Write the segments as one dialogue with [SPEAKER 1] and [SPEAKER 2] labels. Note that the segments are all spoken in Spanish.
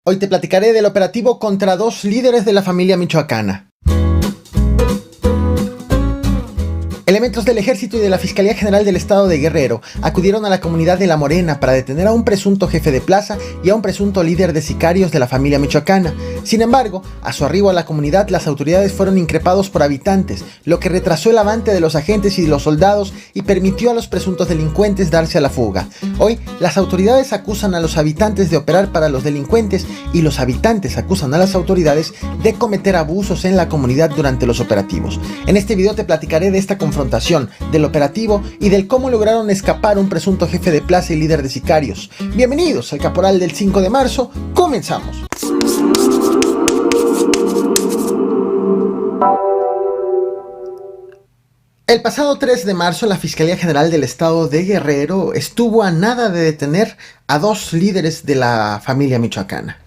[SPEAKER 1] Hoy te platicaré del operativo contra dos líderes de la familia michoacana. Elementos del Ejército y de la Fiscalía General del Estado de Guerrero acudieron a la comunidad de La Morena para detener a un presunto jefe de plaza y a un presunto líder de sicarios de la familia michoacana. Sin embargo, a su arribo a la comunidad, las autoridades fueron increpados por habitantes, lo que retrasó el avance de los agentes y los soldados y permitió a los presuntos delincuentes darse a la fuga. Hoy, las autoridades acusan a los habitantes de operar para los delincuentes y los habitantes acusan a las autoridades de cometer abusos en la comunidad durante los operativos. En este video te platicaré de esta confrontación, del operativo y del cómo lograron escapar un presunto jefe de plaza y líder de sicarios. Bienvenidos al Caporal del 5 de marzo, comenzamos. El pasado 3 de marzo, la Fiscalía General del Estado de Guerrero estuvo a nada de detener a dos líderes de la familia michoacana.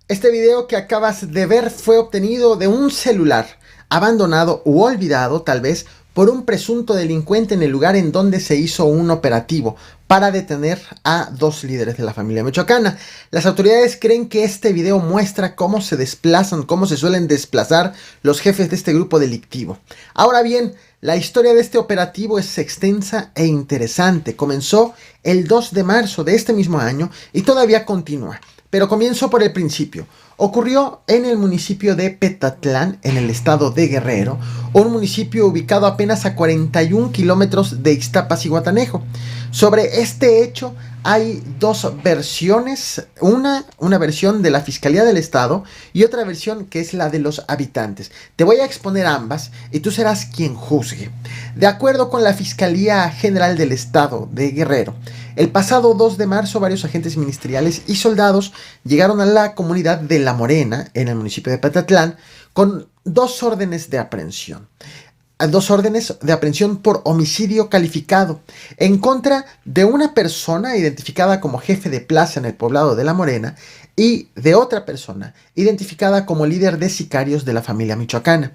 [SPEAKER 1] Este video que acabas de ver fue obtenido de un celular abandonado u olvidado, tal vez, por un presunto delincuente en el lugar en donde se hizo un operativo para detener a dos líderes de la familia michoacana. Las autoridades creen que este video muestra cómo se desplazan, cómo se suelen desplazar los jefes de este grupo delictivo. Ahora bien, la historia de este operativo es extensa e interesante. Comenzó el 2 de marzo de este mismo año y todavía continúa. Pero comienzo por el principio. Ocurrió en el municipio de Petatlán, en el estado de Guerrero, un municipio ubicado apenas a 41 kilómetros de Ixtapas y Guatanejo. Sobre este hecho hay dos versiones, una versión de la Fiscalía del Estado y otra versión que es la de los habitantes. Te voy a exponer ambas y tú serás quien juzgue. De acuerdo con la Fiscalía General del Estado de Guerrero, el pasado 2 de marzo varios agentes ministeriales y soldados llegaron a la comunidad de La Morena, en el municipio de Petatlán, con dos órdenes de aprehensión. Dos órdenes de aprehensión por homicidio calificado en contra de una persona identificada como jefe de plaza en el poblado de La Morena y de otra persona identificada como líder de sicarios de la familia michoacana.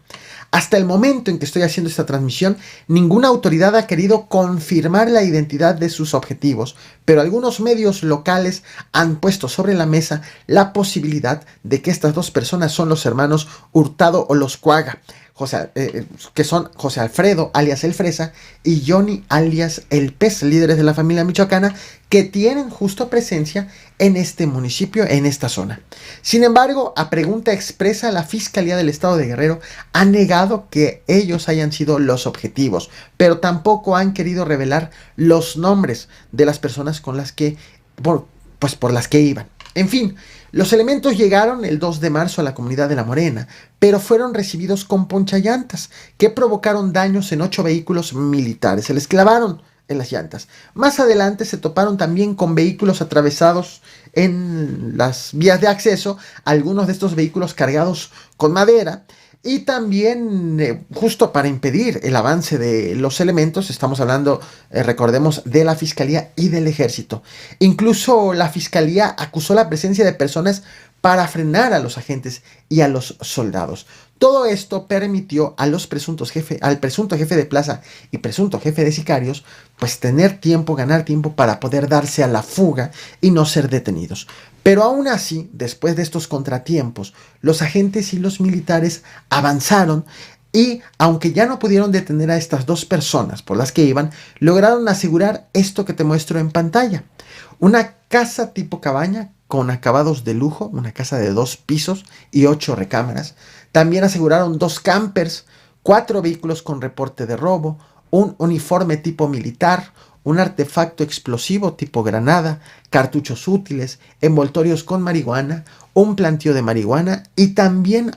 [SPEAKER 1] Hasta el momento en que estoy haciendo esta transmisión, ninguna autoridad ha querido confirmar la identidad de sus objetivos, pero algunos medios locales han puesto sobre la mesa la posibilidad de que estas dos personas son los hermanos Hurtado o los Cuaga, que son José Alfredo alias El Fresa y Johnny alias El Pez, líderes de la familia michoacana que tienen justo presencia en este municipio, en esta zona. Sin embargo, a pregunta expresa, la Fiscalía del Estado de Guerrero ha negado que ellos hayan sido los objetivos, pero tampoco han querido revelar los nombres de las personas con las que, por las que iban. En fin, los elementos llegaron el 2 de marzo a la comunidad de La Morena, pero fueron recibidos con ponchallantas que provocaron daños en 8 vehículos militares. Se les clavaron en las llantas. Más adelante se toparon también con vehículos atravesados en las vías de acceso, algunos de estos vehículos cargados con madera. Y también, justo para impedir el avance de los elementos, estamos hablando, recordemos, de la Fiscalía y del Ejército. Incluso la Fiscalía acusó la presencia de personas para frenar a los agentes y a los soldados. Todo esto permitió a los al presunto jefe de plaza y presunto jefe de sicarios, pues tener tiempo, ganar tiempo para poder darse a la fuga y no ser detenidos. Pero aún así, después de estos contratiempos, los agentes y los militares avanzaron y, aunque ya no pudieron detener a estas dos personas por las que iban, lograron asegurar esto que te muestro en pantalla. Una casa tipo cabaña con acabados de lujo, una casa de 2 pisos y 8 recámaras. También aseguraron 2 campers, 4 vehículos con reporte de robo, un uniforme tipo militar, un artefacto explosivo tipo granada, cartuchos útiles, envoltorios con marihuana, un planteo de marihuana y también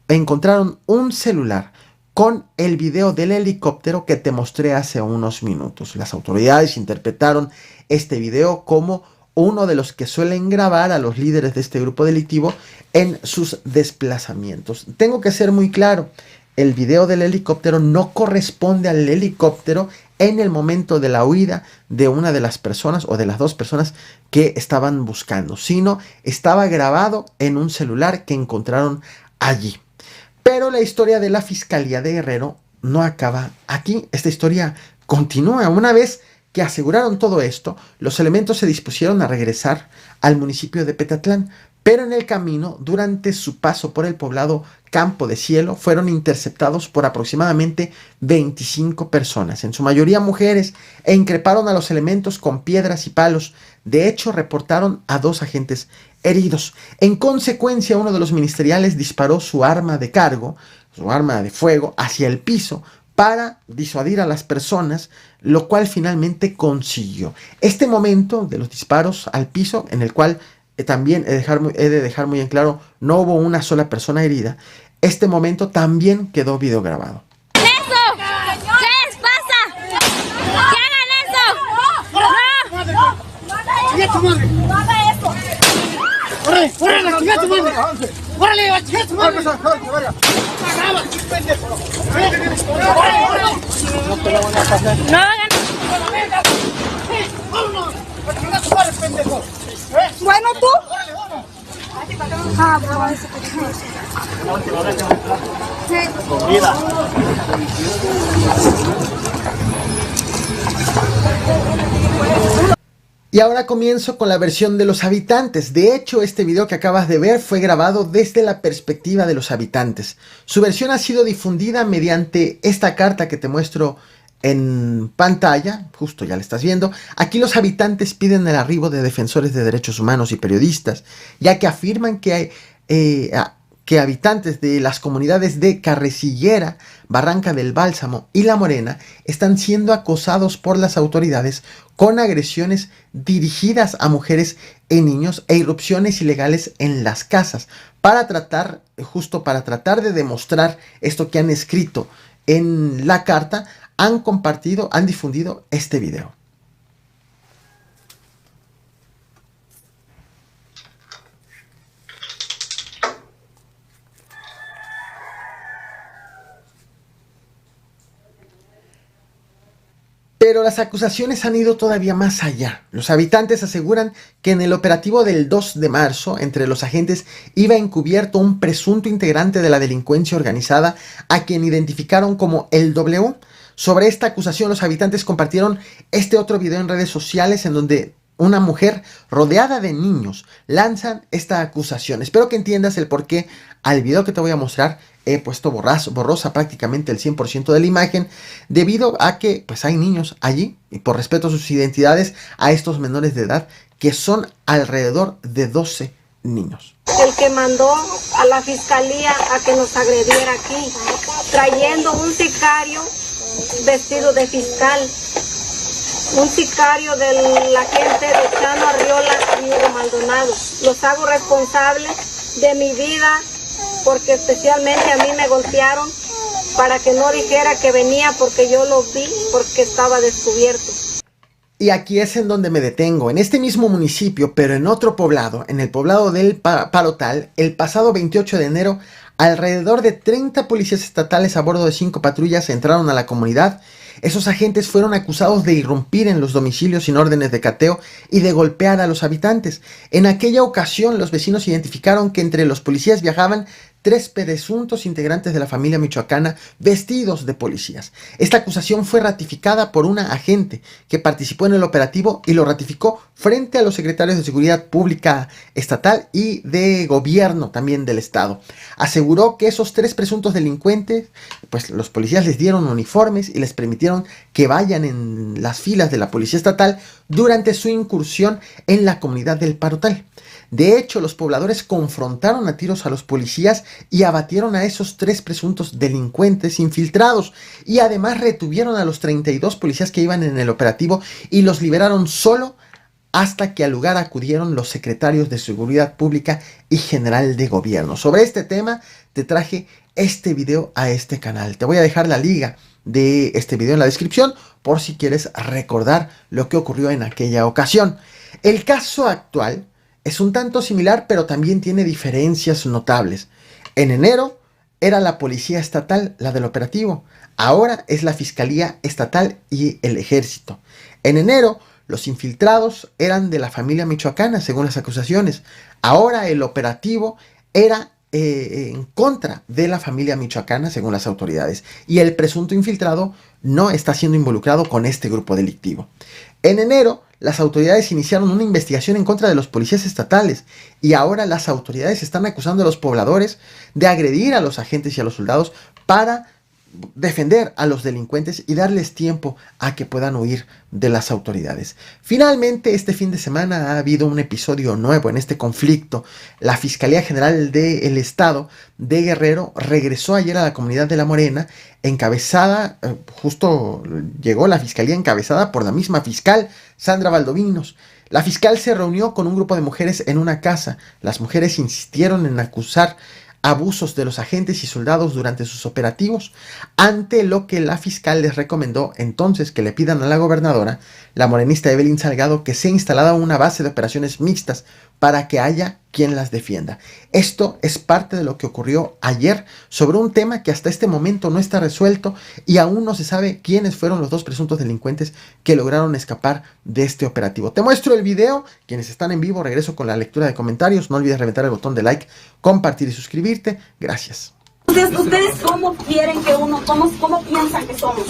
[SPEAKER 1] encontraron un celular con el video del helicóptero que te mostré hace unos minutos. Las autoridades interpretaron este video como uno de los que suelen grabar a los líderes de este grupo delictivo en sus desplazamientos. Tengo que ser muy claro, el video del helicóptero no corresponde al helicóptero en el momento de la huida de una de las personas o de las dos personas que estaban buscando, sino estaba grabado en un celular que encontraron allí. Pero la historia de la Fiscalía de Guerrero no acaba aquí. Esta historia continúa. Una vez que aseguraron todo esto, los elementos se dispusieron a regresar al municipio de Petatlán, pero en el camino, durante su paso por el poblado Campo de Cielo, fueron interceptados por aproximadamente 25 personas, en su mayoría mujeres, e increparon a los elementos con piedras y palos. De hecho, reportaron a 2 agentes heridos. En consecuencia, uno de los ministeriales disparó su arma de cargo, su arma de fuego, hacia el piso para disuadir a las personas, lo cual finalmente consiguió. Este momento de los disparos al piso, en el cual también he de dejar muy en claro, no hubo una sola persona herida, este momento también quedó videograbado.
[SPEAKER 2] ¡Eso! ¿Qué les pasa? ¡Que hagan eso! ¡No! ¡No haga eso! ¡Órale! ¡Órale! ¡La chingada tu madre! ¡Órale! ¡La chingada tu madre! ¡No hagan!
[SPEAKER 3] ¡Vámonos! ¡La chingada tu madre, pendejo!
[SPEAKER 2] Bueno, tú. Ah, bueno, eso.
[SPEAKER 1] Y ahora comienzo con la versión de los habitantes. De hecho, este video que acabas de ver fue grabado desde la perspectiva de los habitantes. Su versión ha sido difundida mediante esta carta que te muestro en pantalla, justo ya la estás viendo. Aquí los habitantes piden el arribo de defensores de derechos humanos y periodistas, ya que afirman que habitantes de las comunidades de Carrecillera, Barranca del Bálsamo y La Morena están siendo acosados por las autoridades con agresiones dirigidas a mujeres y niños e irrupciones ilegales en las casas, para tratar de demostrar esto que han escrito en la carta. Han difundido este video. Pero las acusaciones han ido todavía más allá. Los habitantes aseguran que en el operativo del 2 de marzo, entre los agentes iba encubierto un presunto integrante de la delincuencia organizada, a quien identificaron como el W. Sobre esta acusación, los habitantes compartieron este otro video en redes sociales en donde una mujer rodeada de niños lanzan esta acusación. Espero que entiendas el por qué al video que te voy a mostrar he puesto borrosa prácticamente el 100% de la imagen, debido a que pues hay niños allí y por respeto a sus identidades, a estos menores de edad, que son alrededor de 12 niños.
[SPEAKER 4] El que mandó a la fiscalía a que nos agrediera aquí, trayendo un sicario vestido de fiscal, un sicario de la gente de Chano Arriola y Hugo Maldonado. Los hago responsables de mi vida, porque especialmente a mí me golpearon para que no dijera que venía, porque yo lo vi, porque estaba descubierto.
[SPEAKER 1] Y aquí es en donde me detengo, en este mismo municipio, pero en otro poblado, en el poblado del Palotal, el pasado 28 de enero, alrededor de 30 policías estatales a bordo de 5 patrullas entraron a la comunidad. Esos agentes fueron acusados de irrumpir en los domicilios sin órdenes de cateo y de golpear a los habitantes. En aquella ocasión, los vecinos identificaron que entre los policías viajaban 3 presuntos integrantes de la familia michoacana vestidos de policías. Esta acusación fue ratificada por una agente que participó en el operativo y lo ratificó frente a los secretarios de Seguridad Pública Estatal y de Gobierno también del Estado. Aseguró que esos 3 presuntos delincuentes, pues los policías les dieron uniformes y les permitieron que vayan en las filas de la Policía Estatal durante su incursión en la comunidad del Palotal. De hecho, los pobladores confrontaron a tiros a los policías y abatieron a esos 3 presuntos delincuentes infiltrados, y además retuvieron a los 32 policías que iban en el operativo y los liberaron solo hasta que al lugar acudieron los secretarios de Seguridad Pública y General de Gobierno. Sobre este tema te traje este video a este canal. Te voy a dejar la liga de este video en la descripción por si quieres recordar lo que ocurrió en aquella ocasión. El caso actual es un tanto similar, pero también tiene diferencias notables. En enero, era la policía estatal la del operativo. Ahora es la Fiscalía Estatal y el Ejército. En enero, los infiltrados eran de la familia michoacana, según las acusaciones. Ahora el operativo era en contra de la familia michoacana, según las autoridades. Y el presunto infiltrado no está siendo involucrado con este grupo delictivo. En enero, las autoridades iniciaron una investigación en contra de los policías estatales y ahora las autoridades están acusando a los pobladores de agredir a los agentes y a los soldados para defender a los delincuentes y darles tiempo a que puedan huir de las autoridades. Finalmente, este fin de semana ha habido un episodio nuevo en este conflicto. La Fiscalía General del Estado de Guerrero regresó ayer a la comunidad de La Morena, encabezada, justo llegó la fiscalía encabezada por la misma fiscal, Sandra Valdovinos. La fiscal se reunió con un grupo de mujeres en una casa. Las mujeres insistieron en acusar abusos de los agentes y soldados durante sus operativos, ante lo que la fiscal les recomendó entonces que le pidan a la gobernadora, la morenista Evelyn Salgado, que sea instalada una base de operaciones mixtas para que haya quien las defienda. Esto es parte de lo que ocurrió ayer sobre un tema que hasta este momento no está resuelto y aún no se sabe quiénes fueron los dos presuntos delincuentes que lograron escapar de este operativo. Te muestro el video. Quienes están en vivo, regreso con la lectura de comentarios. No olvides reventar el botón de like, compartir y suscribirte. Gracias.
[SPEAKER 5] ¿Ustedes cómo quieren que uno, cómo piensan que somos?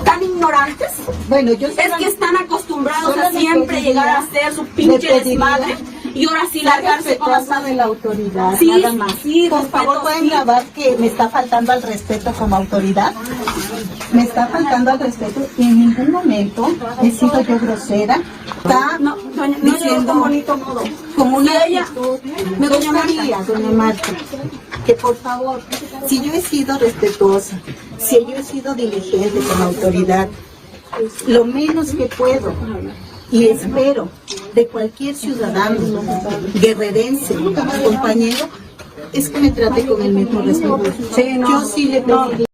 [SPEAKER 5] ¿Tan ignorantes?
[SPEAKER 6] Bueno, yo
[SPEAKER 5] es que están acostumbrados a siempre llegar a hacer su pinche desmadre y ahora sí largarse con las
[SPEAKER 6] de la autoridad,
[SPEAKER 5] sí,
[SPEAKER 6] nada más.
[SPEAKER 5] Sí,
[SPEAKER 6] por favor, pueden grabar que me está faltando al respeto como autoridad. Me está faltando al respeto y en ningún momento he sido yo grosera. Está diciendo
[SPEAKER 5] con bonito modo.
[SPEAKER 6] como una
[SPEAKER 5] ella
[SPEAKER 6] actitud. Me gustaría, doña Marta, que por favor, si yo he sido respetuosa, si yo he sido diligente como autoridad, lo menos que puedo y espero de cualquier ciudadano guerrerense, compañero, es que me trate con el mismo respeto.
[SPEAKER 5] Sí, no,
[SPEAKER 6] yo sí le pediría.